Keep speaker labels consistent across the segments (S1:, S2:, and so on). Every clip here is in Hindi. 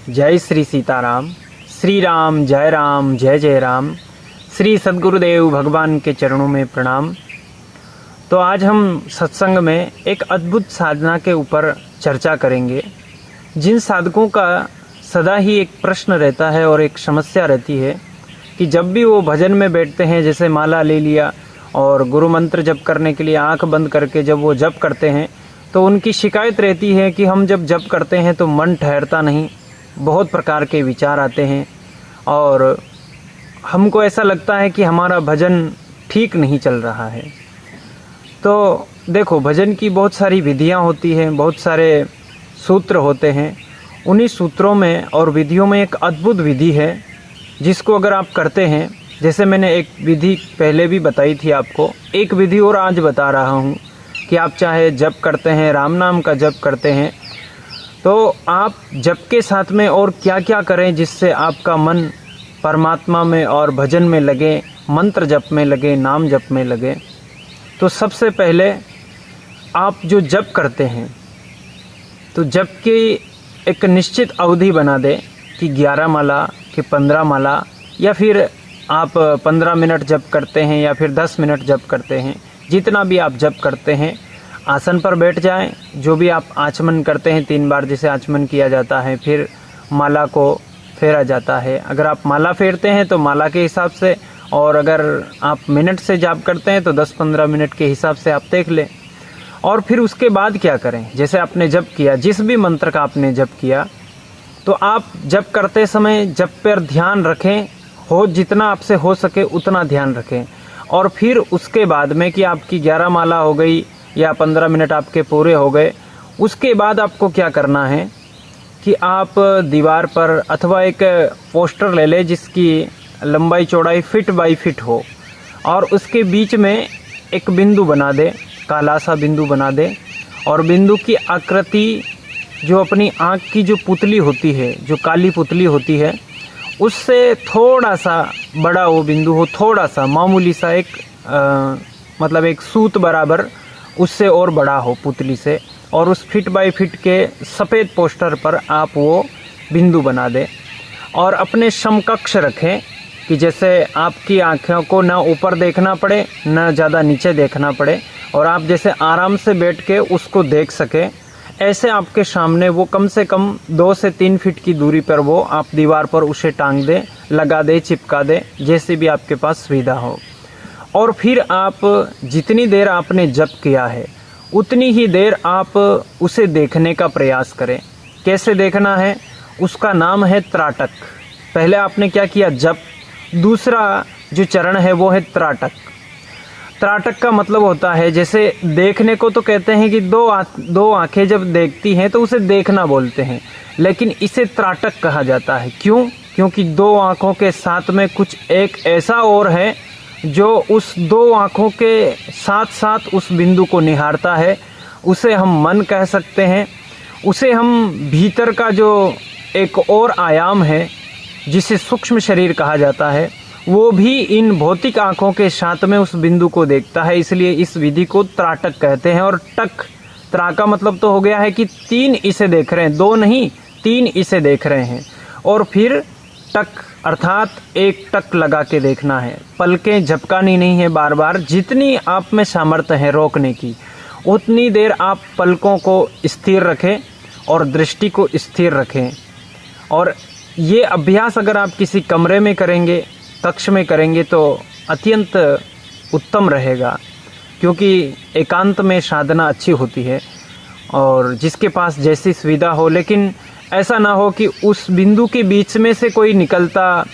S1: जय श्री सीताराम। श्री राम जय जय राम। श्री सद्गुरुदेव भगवान के चरणों में प्रणाम। तो आज हम सत्संग में एक अद्भुत साधना के ऊपर चर्चा करेंगे। जिन साधकों का सदा ही एक प्रश्न रहता है और एक समस्या रहती है कि जब भी वो भजन में बैठते हैं, जैसे माला ले लिया और गुरु मंत्र जप करने के लिए आंख बंद करके जब वो जप करते हैं, तो उनकी शिकायत रहती है कि हम जब जप करते हैं तो मन ठहरता नहीं, बहुत प्रकार के विचार आते हैं और हमको ऐसा लगता है कि हमारा भजन ठीक नहीं चल रहा है। तो देखो, भजन की बहुत सारी विधियां होती हैं, बहुत सारे सूत्र होते हैं। उन्हीं सूत्रों में और विधियों में एक अद्भुत विधि है जिसको अगर आप करते हैं, जैसे मैंने एक विधि पहले भी बताई थी आपको, एक विधि और आज बता रहा हूँ कि आप चाहे जप करते हैं, राम नाम का जप करते हैं, तो आप जप के साथ में और क्या क्या करें जिससे आपका मन परमात्मा में और भजन में लगे, मंत्र जप में लगे, नाम जप में लगे। तो सबसे पहले आप जो जप करते हैं तो जप की एक निश्चित अवधि बना दें कि 11 माला कि 15 माला, या फिर आप 15 मिनट जप करते हैं या फिर 10 मिनट जप करते हैं, जितना भी आप जप करते हैं आसन पर बैठ जाएं। जो भी आप आचमन करते हैं 3 बार जैसे आचमन किया जाता है, फिर माला को फेरा जाता है। अगर आप माला फेरते हैं तो माला के हिसाब से, और अगर आप मिनट से जाप करते हैं तो 10-15 मिनट के हिसाब से आप देख लें। और फिर उसके बाद क्या करें, जैसे आपने जप किया, जिस भी मंत्र का आपने जप किया, तो आप जप करते समय जप पर ध्यान रखें, हो जितना आपसे हो सके उतना ध्यान रखें। और फिर उसके बाद में कि आपकी 11 माला हो गई या 15 मिनट आपके पूरे हो गए, उसके बाद आपको क्या करना है कि आप दीवार पर अथवा एक पोस्टर ले लें जिसकी लंबाई चौड़ाई फीट बाई फीट हो, और उसके बीच में एक बिंदु बना दे, काला सा बिंदु बना दे। और बिंदु की आकृति जो अपनी आँख की जो पुतली होती है, जो काली पुतली होती है, उससे थोड़ा सा बड़ा वो बिंदु हो, थोड़ा सा मामूली सा एक मतलब एक सूत बराबर उससे और बड़ा हो पुतली से, और उस फीट बाई फीट के सफ़ेद पोस्टर पर आप वो बिंदु बना दें। और अपने समकक्ष रखें कि जैसे आपकी आँखों को ना ऊपर देखना पड़े ना ज़्यादा नीचे देखना पड़े, और आप जैसे आराम से बैठ के उसको देख सकें। ऐसे आपके सामने वो कम से कम 2 से 3 फीट की दूरी पर वो आप दीवार पर उसे टांग दें, लगा दें, चिपका दें, जैसे भी आपके पास सुविधा हो। और फिर आप जितनी देर आपने जप किया है उतनी ही देर आप उसे देखने का प्रयास करें। कैसे देखना है, उसका नाम है त्राटक। पहले आपने क्या किया, जप। दूसरा जो चरण है वो है त्राटक। त्राटक का मतलब होता है, जैसे देखने को तो कहते हैं कि दो आंखें जब देखती हैं तो उसे देखना बोलते हैं, लेकिन इसे त्राटक कहा जाता है। क्यों? क्योंकि 2 आंखों के साथ में कुछ एक ऐसा और है जो उस 2 आंखों के साथ साथ उस बिंदु को निहारता है। उसे हम मन कह सकते हैं, उसे हम भीतर का जो एक और आयाम है जिसे सूक्ष्म शरीर कहा जाता है, वो भी इन भौतिक आंखों के साथ में उस बिंदु को देखता है। इसलिए इस विधि को त्राटक कहते हैं। और टक, त्रा का मतलब तो हो गया है कि 3 इसे देख रहे हैं, 2 नहीं 3 इसे देख रहे हैं। और फिर टक अर्थात एक टक लगा के देखना है, पलकें झपकानी नहीं है बार बार। जितनी आप में सामर्थ्य है रोकने की, उतनी देर आप पलकों को स्थिर रखें और दृष्टि को स्थिर रखें। और ये अभ्यास अगर आप किसी कमरे में करेंगे, कक्ष में करेंगे, तो अत्यंत उत्तम रहेगा, क्योंकि एकांत में साधना अच्छी होती है और जिसके पास जैसी सुविधा हो। लेकिन ऐसा ना हो कि उस बिंदु के बीच में से कोई निकलता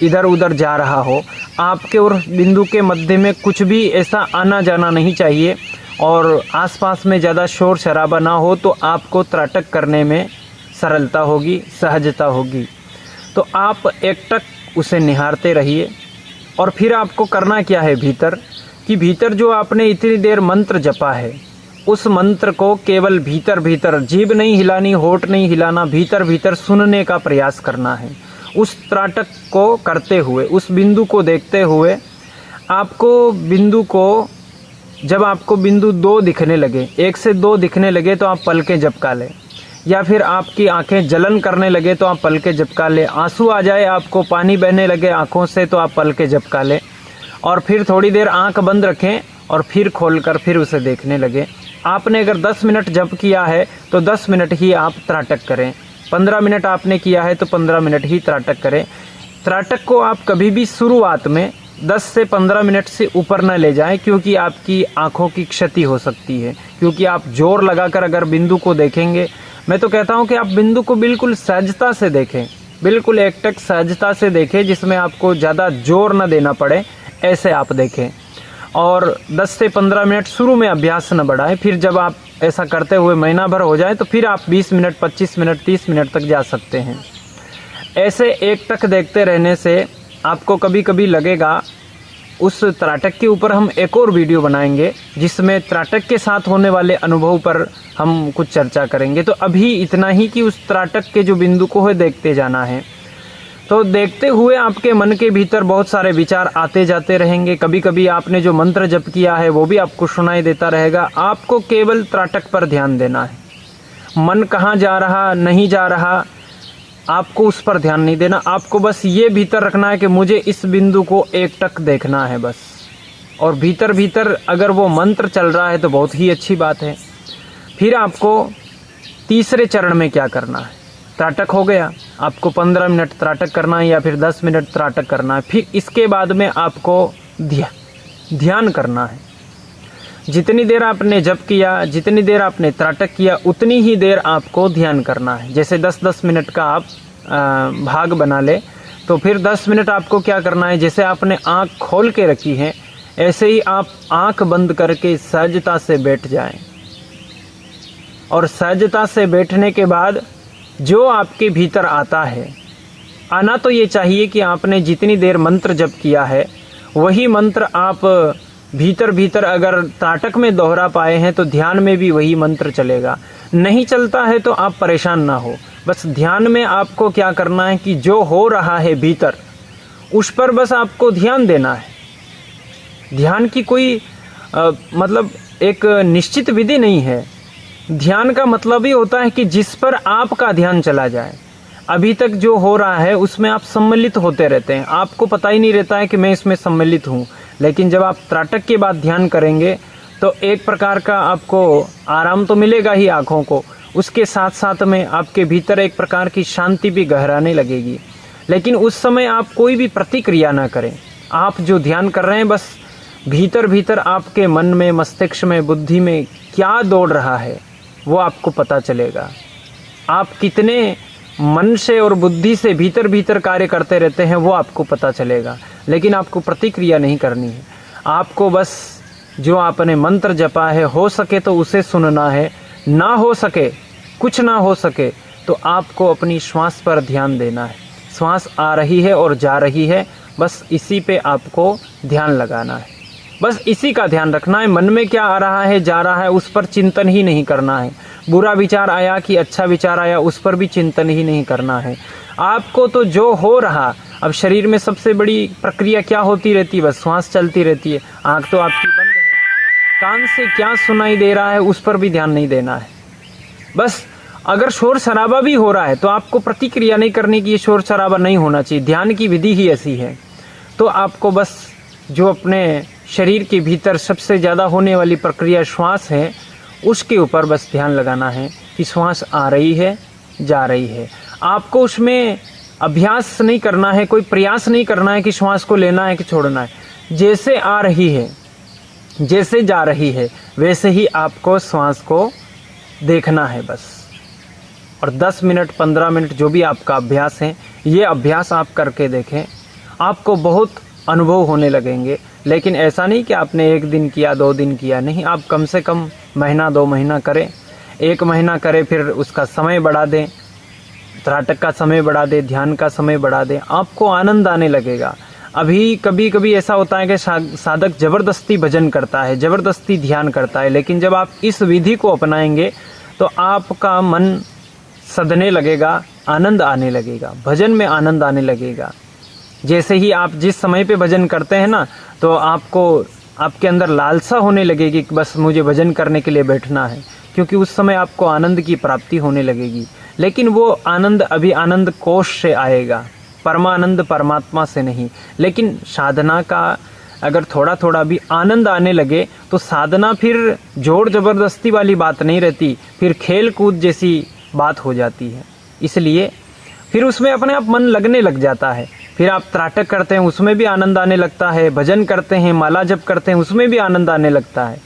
S1: इधर उधर जा रहा हो। आपके और बिंदु के मध्य में कुछ भी ऐसा आना जाना नहीं चाहिए, और आसपास में ज़्यादा शोर शराबा ना हो, तो आपको त्राटक करने में सरलता होगी, सहजता होगी। तो आप एकटक उसे निहारते रहिए। और फिर आपको करना क्या है भीतर, कि भीतर जो आपने इतनी देर मंत्र जपा है, उस मंत्र को केवल भीतर भीतर, जीभ नहीं हिलानी, होठ नहीं हिलाना, भीतर भीतर सुनने का प्रयास करना है। उस त्राटक को करते हुए, उस बिंदु को देखते हुए, आपको बिंदु को, जब आपको बिंदु 2 दिखने लगे, 1 से 2 दिखने लगे, तो आप पलकें झपका लें या फिर आपकी आंखें जलन करने लगे तो आप पलकें झपका लें, आंसू आ जाए आपको, पानी बहने लगे आंखों से तो आप पलकें झपका लें, और फिर थोड़ी देर आंख बंद रखें और फिर खोलकर फिर उसे देखने लगे। आपने अगर 10 मिनट जप किया है तो 10 मिनट ही आप त्राटक करें, 15 मिनट आपने किया है तो 15 मिनट ही त्राटक करें। त्राटक को आप कभी भी शुरुआत में 10 से 15 मिनट से ऊपर न ले जाएं, क्योंकि आपकी आंखों की क्षति हो सकती है। क्योंकि आप जोर लगाकर अगर बिंदु को देखेंगे, मैं तो कहता हूं कि आप बिंदु को बिल्कुल सहजता से देखें, बिल्कुल एकटक सहजता से देखें, जिसमें आपको ज़्यादा जोर न देना पड़े, ऐसे आप देखें। और 10 से 15 मिनट शुरू में अभ्यास न बढ़ाएं, फिर जब आप ऐसा करते हुए महीना भर हो जाए तो फिर आप 20 मिनट, 25 मिनट, 30 मिनट तक जा सकते हैं। ऐसे एकटक देखते रहने से आपको कभी कभी लगेगा, उस त्राटक के ऊपर हम एक और वीडियो बनाएंगे जिसमें त्राटक के साथ होने वाले अनुभव पर हम कुछ चर्चा करेंगे। तो अभी इतना ही कि उस त्राटक के जो बिंदु को है देखते जाना है। तो देखते हुए आपके मन के भीतर बहुत सारे विचार आते जाते रहेंगे। कभी कभी आपने जो मंत्र जप किया है वो भी आपको सुनाई देता रहेगा। आपको केवल त्राटक पर ध्यान देना है, मन कहाँ जा रहा नहीं जा रहा आपको उस पर ध्यान नहीं देना। आपको बस ये भीतर रखना है कि मुझे इस बिंदु को एकटक देखना है बस। और भीतर भीतर अगर वो मंत्र चल रहा है तो बहुत ही अच्छी बात है। फिर आपको तीसरे चरण में क्या करना है, त्राटक हो गया, आपको 15 मिनट त्राटक करना है या फिर 10 मिनट त्राटक करना है। फिर इसके बाद में आपको ध्यान करना है। जितनी देर आपने जप किया, जितनी देर आपने त्राटक किया, उतनी ही देर आपको ध्यान करना है। जैसे 10-10 मिनट का आप भाग बना ले, तो फिर 10 मिनट आपको क्या करना है, जैसे आपने आँख खोल के रखी है ऐसे ही आप आँख बंद करके सहजता से बैठ जाएं। और सहजता से बैठने के बाद जो आपके भीतर आता है, आना तो ये चाहिए कि आपने जितनी देर मंत्र जप किया है वही मंत्र आप भीतर भीतर अगर त्राटक में दोहरा पाए हैं तो ध्यान में भी वही मंत्र चलेगा। नहीं चलता है तो आप परेशान ना हो, बस ध्यान में आपको क्या करना है कि जो हो रहा है भीतर उस पर बस आपको ध्यान देना है। ध्यान की कोई मतलब एक निश्चित विधि नहीं है। ध्यान का मतलब ही होता है कि जिस पर आपका ध्यान चला जाए। अभी तक जो हो रहा है उसमें आप सम्मिलित होते रहते हैं, आपको पता ही नहीं रहता है कि मैं इसमें सम्मिलित हूँ। लेकिन जब आप त्राटक के बाद ध्यान करेंगे तो एक प्रकार का आपको आराम तो मिलेगा ही आँखों को, उसके साथ साथ में आपके भीतर एक प्रकार की शांति भी गहराने लगेगी। लेकिन उस समय आप कोई भी प्रतिक्रिया ना करें। आप जो ध्यान कर रहे हैं बस भीतर भीतर आपके मन में, मस्तिष्क में, बुद्धि में क्या दौड़ रहा है वो आपको पता चलेगा। आप कितने मन से और बुद्धि से भीतर भीतर कार्य करते रहते हैं वो आपको पता चलेगा। लेकिन आपको प्रतिक्रिया नहीं करनी है। आपको बस जो आपने मंत्र जपा है हो सके तो उसे सुनना है, ना हो सके, कुछ ना हो सके तो आपको अपनी श्वास पर ध्यान देना है। श्वास आ रही है और जा रही है, बस इसी पे आपको ध्यान लगाना है। बस इसी का ध्यान रखना है। मन में क्या आ रहा है, जा रहा है, उस पर चिंतन ही नहीं करना है। बुरा विचार आया कि अच्छा विचार आया, उस पर भी चिंतन ही नहीं करना है। आपको तो जो हो रहा, अब शरीर में सबसे बड़ी प्रक्रिया क्या होती रहती है, बस श्वास चलती रहती है। आँख तो आपकी बंद है, कान से क्या सुनाई दे रहा है उस पर भी ध्यान नहीं देना है। बस अगर शोर शराबा भी हो रहा है तो आपको प्रतिक्रिया नहीं करनी कि ये शोर शराबा नहीं होना चाहिए। ध्यान की विधि ही ऐसी है। तो आपको बस जो अपने शरीर के भीतर सबसे ज़्यादा होने वाली प्रक्रिया श्वास है उसके ऊपर बस ध्यान लगाना है कि श्वास आ रही है, जा रही है। आपको उसमें अभ्यास नहीं करना है, कोई प्रयास नहीं करना है कि श्वास को लेना है कि छोड़ना है। जैसे आ रही है, जैसे जा रही है, वैसे ही आपको श्वास को देखना है बस। और 10 मिनट, 15 मिनट जो भी आपका अभ्यास है, ये अभ्यास आप करके देखें, आपको बहुत अनुभव होने लगेंगे। लेकिन ऐसा नहीं कि आपने 1 दिन किया, 2 दिन किया, नहीं, आप कम से कम महीना, 2 महीना करें, 1 महीना करें, फिर उसका समय बढ़ा दें, त्राटक का समय बढ़ा दें, ध्यान का समय बढ़ा दें, आपको आनंद आने लगेगा। अभी कभी कभी ऐसा होता है कि साधक ज़बरदस्ती भजन करता है, ज़बरदस्ती ध्यान करता है, लेकिन जब आप इस विधि को अपनाएंगे तो आपका मन सधने लगेगा, आनंद आने लगेगा, भजन में आनंद आने लगेगा। जैसे ही आप जिस समय पे भजन करते हैं ना, तो आपको आपके अंदर लालसा होने लगेगी कि बस मुझे भजन करने के लिए बैठना है। क्योंकि उस समय आपको आनंद की प्राप्ति होने लगेगी। लेकिन वो आनंद अभी आनंद कोश से आएगा, परमानंद परमात्मा से नहीं। लेकिन साधना का अगर थोड़ा थोड़ा भी आनंद आने लगे तो साधना फिर जोर ज़बरदस्ती वाली बात नहीं रहती, फिर खेल कूद जैसी बात हो जाती है। इसलिए फिर उसमें अपने आप मन लगने लग जाता है। फिर आप त्राटक करते हैं, उसमें भी आनंद आने लगता है, भजन करते हैं, माला जप करते हैं, उसमें भी आनंद आने लगता है,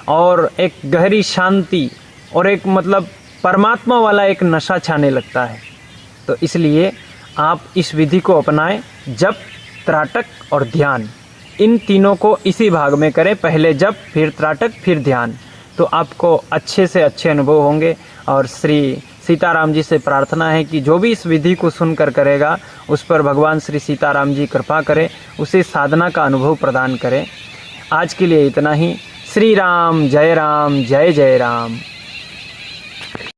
S1: और एक गहरी शांति और एक मतलब परमात्मा वाला एक नशा छाने लगता है। तो इसलिए आप इस विधि को अपनाएं, जप, त्राटक और ध्यान, इन तीनों को इसी भाग में करें, पहले जप, फिर त्राटक, फिर ध्यान। तो आपको अच्छे से अच्छे अनुभव होंगे। और श्री सीताराम जी से प्रार्थना है कि जो भी इस विधि को सुनकर करेगा उस पर भगवान श्री सीताराम जी कृपा करें, उसे साधना का अनुभव प्रदान करें। आज के लिए इतना ही। श्री राम जय जय राम।